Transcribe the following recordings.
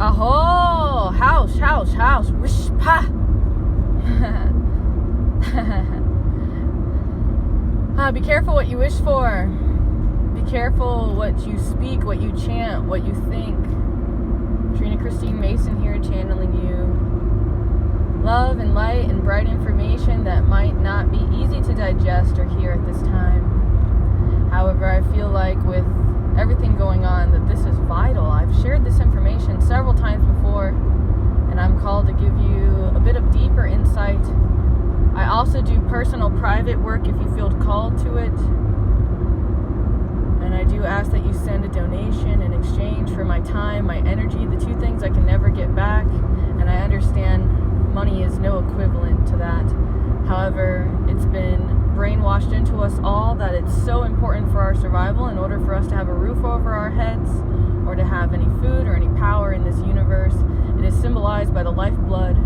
Aho! House. Wish pa! Be careful what you wish for. Be careful what you speak, what you chant, what you think. Trina Christine Mason here, channeling you. Love and light and bright information that might not be easy to digest or hear at this time. However, I feel like with everything going on that this is vital. I've shared this information several times before, and I'm called to give you a bit of deeper insight. I also do personal private work if you feel called to it. And I do ask that you send a donation in exchange for my time, my energy, the two things I can never get back. And I understand money is no equivalent to that. However, it's been brainwashed into us all that it's so important for our survival in order for us to have a roof over our heads or to have any food or any power in this universe. It is symbolized by the lifeblood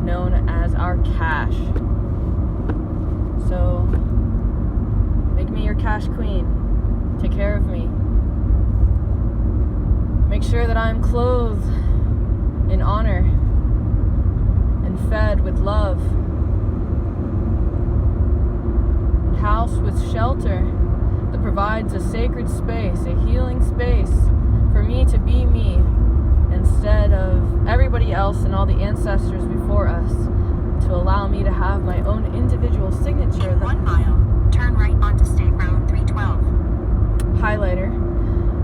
known as our cash. So, make me your cash queen. Take care of me. Make sure that I'm clothed in honor and fed with love. House with shelter that provides a sacred space, a healing space for me to be me instead of everybody else and all the ancestors before us, to allow me to have my own individual signature. In 1 mile, turn right onto State Road 312. Highlighter.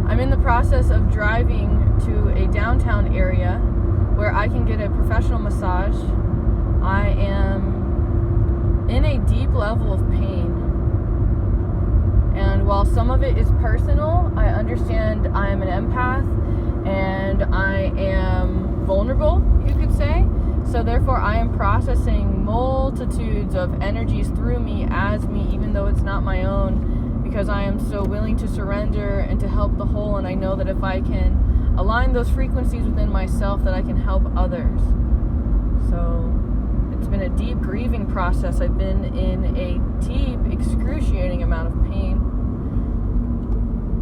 I'm in the process of driving to a downtown area where I can get a professional massage. I am in a deep level of pain. And while some of it is personal, I understand I am an empath and I am vulnerable, you could say. So therefore, I am processing multitudes of energies through me as me, even though it's not my own, because I am so willing to surrender and to help the whole. And I know that if I can align those frequencies within myself, that I can help others. So it's been a deep grieving process. I've been in a deep, excruciating amount of pain.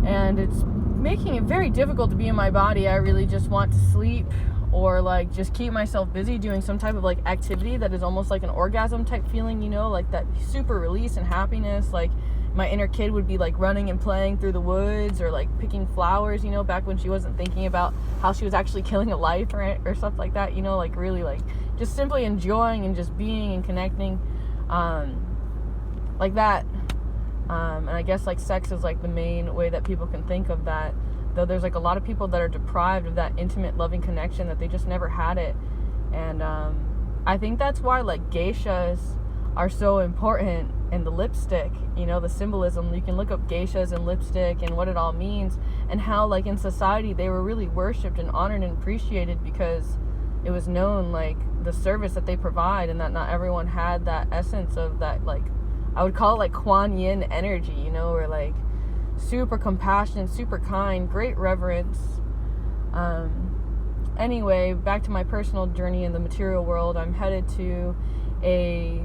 And it's making it very difficult to be in my body. I really just want to sleep or like just keep myself busy doing some type of like activity that is almost like an orgasm type feeling, you know, like that super release and happiness. Like my inner kid would be like running and playing through the woods or like picking flowers, you know, back when she wasn't thinking about how she was actually killing a life or stuff like that, you know, like really like just simply enjoying and just being and connecting like that. And I guess like sex is like the main way that people can think of that, though there's like a lot of people that are deprived of that intimate loving connection, that they just never had it. And I think that's why like geishas are so important, and the lipstick, you know, the symbolism. You can look up geishas and lipstick and what it all means, and how like in society they were really worshipped and honored and appreciated because it was known like the service that they provide, and that not everyone had that essence of that, like I would call it like Kuan Yin energy, you know, or like super compassionate, super kind, great reverence. Anyway, back to my personal journey in the material world. I'm headed to a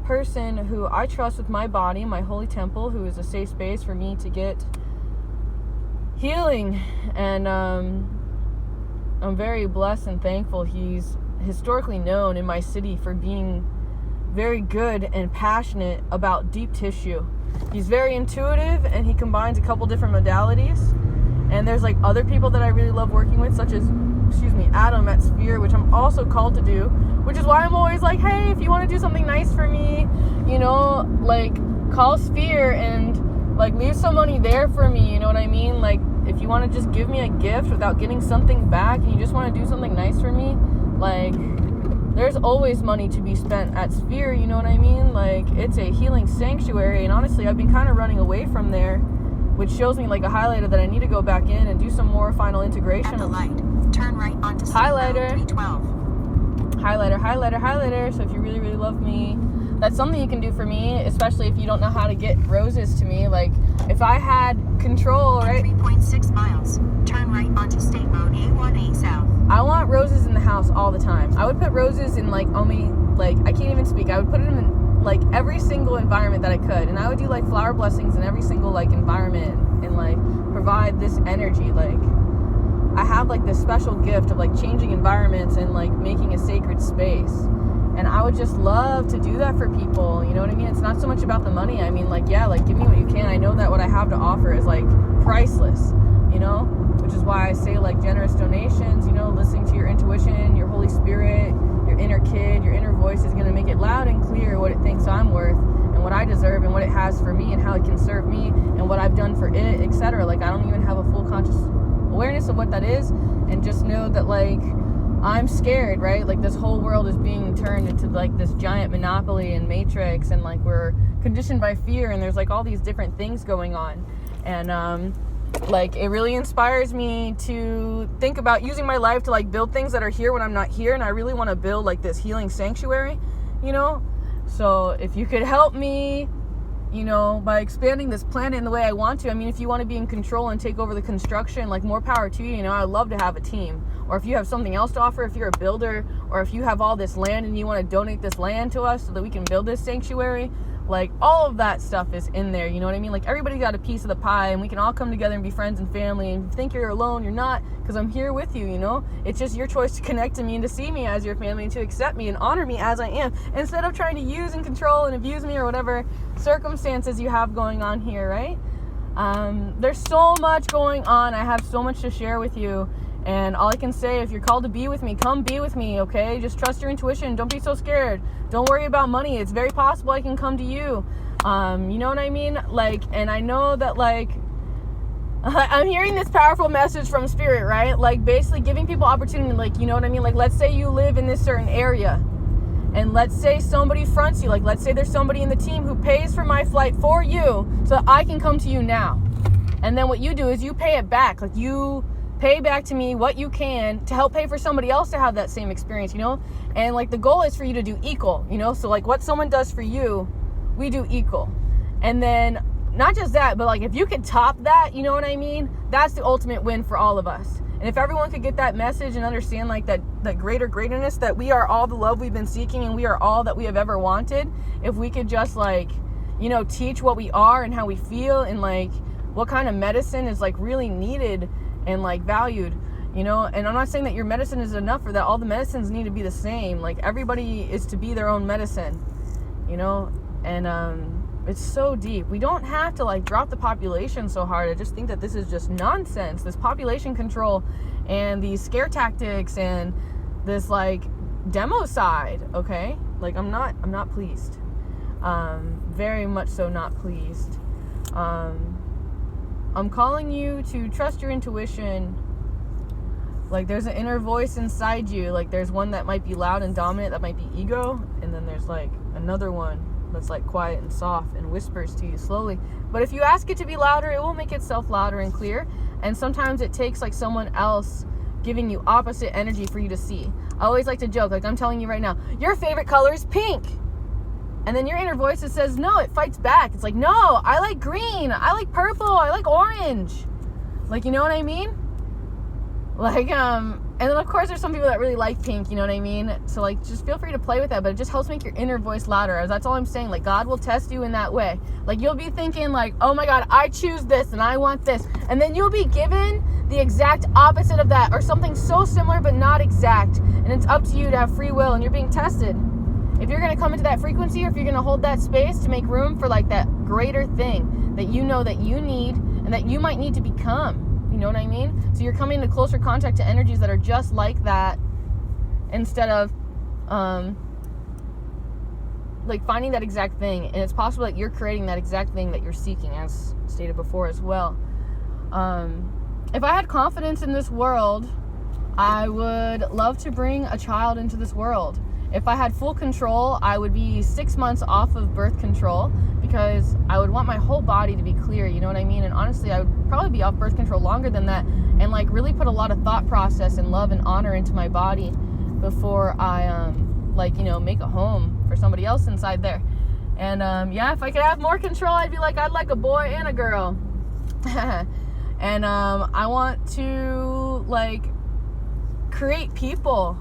person who I trust with my body, my holy temple, who is a safe space for me to get healing. And I'm very blessed and thankful. He's historically known in my city for being very good and passionate about deep tissue. He's very intuitive, and he combines a couple different modalities. And there's like other people that I really love working with, such as, Adam at Sphere, which I'm also called to do, which is why I'm always like, hey, if you want to do something nice for me, you know, like call Sphere and like leave some money there for me, you know what I mean? Like if you want to just give me a gift without getting something back, and you just want to do something nice for me, like there's always money to be spent at Sphere, you know what I mean? Like, it's a healing sanctuary, and honestly, I've been kind of running away from there, which shows me, like, a highlighter that I need to go back in and do some more final integration. At the light, turn right onto State Road 312. Highlighter. So if you really, really love me, that's something you can do for me, especially if you don't know how to get roses to me. Like, if I had control, right? 3.6 miles, turn right onto State Road A1A South. I want roses in the house all the time. I would put roses in like I can't even speak. I would put them in like every single environment that I could, and I would do like flower blessings in every single like environment, and like provide this energy. Like I have like this special gift of like changing environments and like making a sacred space. And I would just love to do that for people. You know what I mean? It's not so much about the money. I mean, like, yeah, like give me what you can. I know that what I have to offer is like priceless, you know, which is why I say like generous donations, you know, listening to your intuition, your Holy Spirit, your inner kid, your inner voice is going to make it loud and clear what it thinks I'm worth and what I deserve and what it has for me and how it can serve me and what I've done for it, etc. Like, I don't even have a full conscious awareness of what that is, and just know that like I'm scared, right? Like this whole world is being turned into like this giant monopoly and matrix, and like we're conditioned by fear, and there's like all these different things going on. And like it really inspires me to think about using my life to like build things that are here when I'm not here. And I really want to build like this healing sanctuary, you know? So if you could help me, you know, by expanding this planet in the way I want to. I mean, if you want to be in control and take over the construction, like more power to you, you know, I'd love to have a team. Or if you have something else to offer, if you're a builder, or if you have all this land and you want to donate this land to us so that we can build this sanctuary, like all of that stuff is in there, you know what I mean? Like everybody got a piece of the pie, and we can all come together and be friends and family. And if you think you're alone, you're not, because I'm here with you, you know? It's just your choice to connect to me and to see me as your family and to accept me and honor me as I am, instead of trying to use and control and abuse me or whatever circumstances you have going on here, right? There's so much going on. I have so much to share with you. And all I can say, if you're called to be with me, come be with me, okay? Just trust your intuition. Don't be so scared. Don't worry about money. It's very possible I can come to you. You know what I mean? Like, and I know that, like, I'm hearing this powerful message from Spirit, right? Like, basically giving people opportunity, like, you know what I mean? Like, let's say you live in this certain area, and let's say somebody fronts you. Like, let's say there's somebody in the team who pays for my flight for you so that I can come to you now. And then what you do is you pay it back. Like, you pay back to me what you can to help pay for somebody else to have that same experience, you know? And like the goal is for you to do equal, you know? So like what someone does for you, we do equal. And then not just that, but like if you could top that, you know what I mean? That's the ultimate win for all of us. And if everyone could get that message and understand like that greaterness, that we are all the love we've been seeking and we are all that we have ever wanted, if we could just like, you know, teach what we are and how we feel and like what kind of medicine is like really needed and like valued, you know? And I'm not saying that your medicine is enough or that all the medicines need to be the same. Like everybody is to be their own medicine, you know? And it's so deep. We don't have to like drop the population so hard. I just think that this is just nonsense. This population control and these scare tactics and this like demo side, okay? Like I'm not pleased. Very much so not pleased. I'm calling you to trust your intuition. Like there's an inner voice inside you. Like there's one that might be loud and dominant, that might be ego. And then there's like another one that's like quiet and soft and whispers to you slowly. But if you ask it to be louder, it will make itself louder and clear. And sometimes it takes like someone else giving you opposite energy for you to see. I always like to joke, like I'm telling you right now, your favorite color is pink. And then your inner voice that says, no, it fights back. It's like, no, I like green. I like purple. I like orange. Like, you know what I mean? Like, and then of course there's some people that really like pink, you know what I mean? So like, just feel free to play with that, but it just helps make your inner voice louder. That's all I'm saying. Like God will test you in that way. Like you'll be thinking like, oh my God, I choose this and I want this. And then you'll be given the exact opposite of that or something so similar, but not exact. And it's up to you to have free will, and you're being tested. If you're going to come into that frequency, or if you're going to hold that space to make room for like that greater thing that you know that you need and that you might need to become, you know what I mean? So you're coming into closer contact to energies that are just like that, instead of like finding that exact thing. And it's possible that you're creating that exact thing that you're seeking, as stated before as well. If I had confidence in this world, I would love to bring a child into this world. If I had full control, I would be 6 months off of birth control, because I would want my whole body to be clear, you know what I mean? And honestly, I would probably be off birth control longer than that, and like really put a lot of thought process and love and honor into my body before I like, you know, make a home for somebody else inside there. And yeah, if I could have more control, I'd be like, I'd like a boy and a girl. And I want to like create people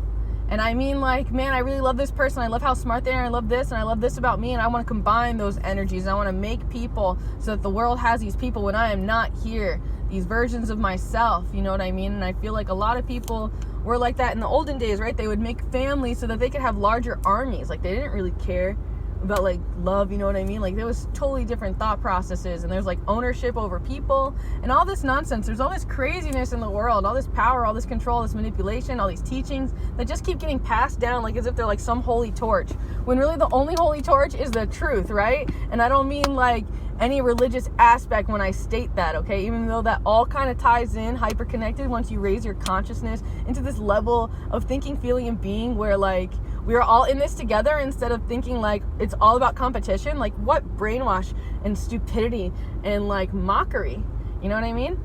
And I mean, like, man, I really love this person. I love how smart they are. I love this, and I love this about me. And I want to combine those energies. And I want to make people so that the world has these people when I am not here. These versions of myself, you know what I mean? And I feel like a lot of people were like that in the olden days, right? They would make families so that they could have larger armies. Like, they didn't really care about, like, love, you know what I mean? Like, there was totally different thought processes, and there's, like, ownership over people and all this nonsense. There's all this craziness in the world, all this power, all this control, this manipulation, all these teachings that just keep getting passed down, like, as if they're, like, some holy torch, when really the only holy torch is the truth, right? And I don't mean, like, any religious aspect when I state that, okay? Even though that all kind of ties in, hyper-connected, once you raise your consciousness into this level of thinking, feeling, and being where, like, we are all in this together instead of thinking like it's all about competition. Like, what brainwash and stupidity and, like, mockery, you know what I mean?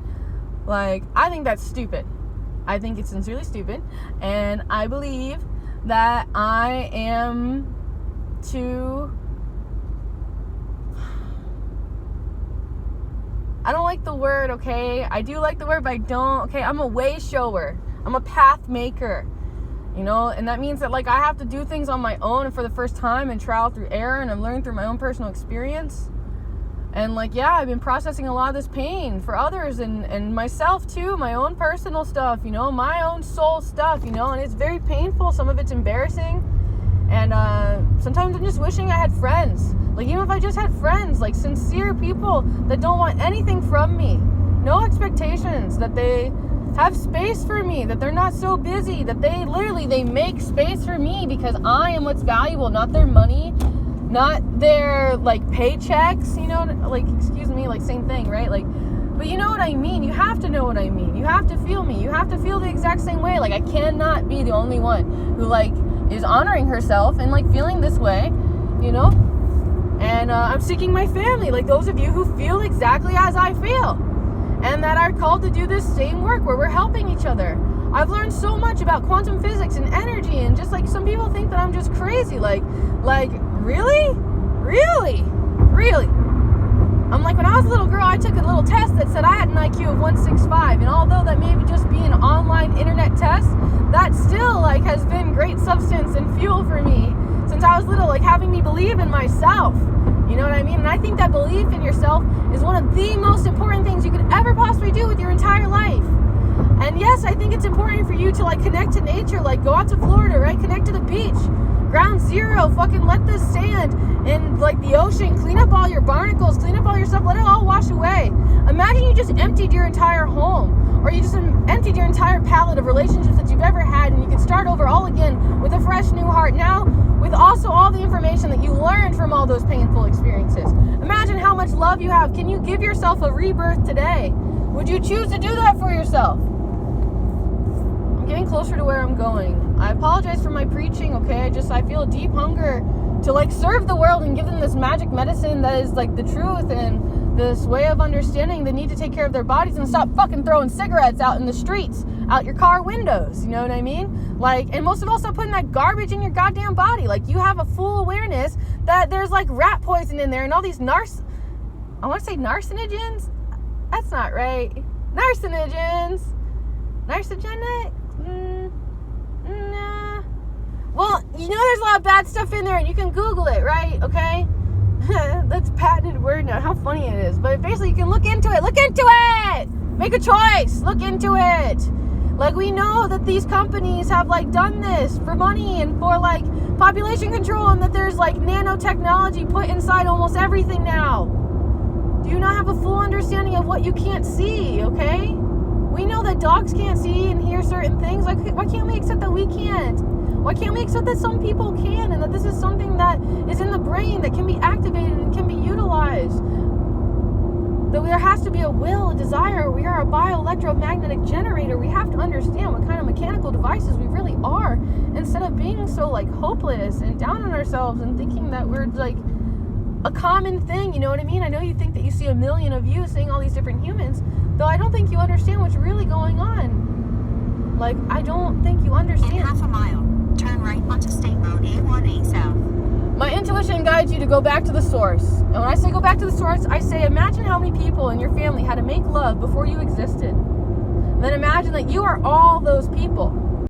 Like, I think that's stupid. I think it's sincerely stupid, and I believe that I am I don't like the word, okay? I do like the word, but I don't, okay? I'm a way shower. I'm a path maker. You know, and that means that, like, I have to do things on my own and for the first time and trial through error, and I'm learning through my own personal experience. And, like, yeah, I've been processing a lot of this pain for others and myself too, my own personal stuff, you know, my own soul stuff, you know, and it's very painful. Some of it's embarrassing. And sometimes I'm just wishing I had friends. Like, even if I just had friends, like, sincere people that don't want anything from me. No expectations, that they have space for me, that they're not so busy, that they make space for me because I am what's valuable, not their money, not their, like, paychecks, you know, like, excuse me, like, same thing, right? Like, but you know what I mean. You have to know what I mean. You have to feel me. You have to feel the exact same way. Like, I cannot be the only one who, like, is honoring herself and, like, feeling this way, you know? And I'm seeking my family, like those of you who feel exactly as I feel, and that are called to do this same work where we're helping each other. I've learned so much about quantum physics and energy, and just, like, some people think that I'm just crazy. Like, really? I'm like, when I was a little girl, I took a little test that said I had an IQ of 165, and although that may just be an online internet test, that still, like, has been great substance and fuel for me since I was little, like, having me believe in myself. You know what I mean? And I think that belief in yourself is one of the most important things you could ever possibly do with your entire life. And yes, I think it's important for you to, like, connect to nature, like, go out to Florida, right? Connect to the beach, ground zero, fucking let the sand and, like, the ocean, clean up all your barnacles, clean up all your stuff, let it all wash away. Imagine you just emptied your entire home, or you just emptied your entire palette of relationships that you've ever had, and you could start over all again with a fresh new heart now, with also all the information that you learned from all those painful experiences. Imagine how much love you have. Can you give yourself a rebirth today? Would you choose to do that for yourself? I'm getting closer to where I'm going. I apologize for my preaching, okay? I feel a deep hunger to, like, serve the world and give them this magic medicine that is, like, the truth, and this way of understanding the need to take care of their bodies and stop fucking throwing cigarettes out in the streets, out your car windows, you know what I mean? Like, and most of all, stop putting that garbage in your goddamn body. Like, you have a full awareness that there's, like, rat poison in there and all these I want to say narcinogens? That's not right. Narcinogens? Narcogenic? Nah. Well, you know there's a lot of bad stuff in there, and you can Google it, right? Okay? That's a patented word now. How funny it is. But basically, you can look into it. Look into it! Make a choice. Look into it. Like, we know that these companies have, like, done this for money and for, like, population control, and that there's, like, nanotechnology put inside almost everything now. Do you not have a full understanding of what you can't see, okay? We know that dogs can't see and hear certain things. Like, why can't we accept that we can't? Why can't we accept that some people can, and that this is something that is in the brain that can be activated and can be utilized? That there has to be a will, a desire. We are a bioelectromagnetic generator. We have to understand what kind of mechanical devices we really are, instead of being so, like, hopeless and down on ourselves and thinking that we're, like, a common thing, you know what I mean? I know you think that you see a million of you seeing all these different humans, though I don't think you understand what's really going on. Like, I don't think you understand. In half a mile, turn right onto State Road A1A South. My intuition guides you to go back to the source. And when I say go back to the source, I say imagine how many people in your family had to make love before you existed. And then imagine that you are all those people.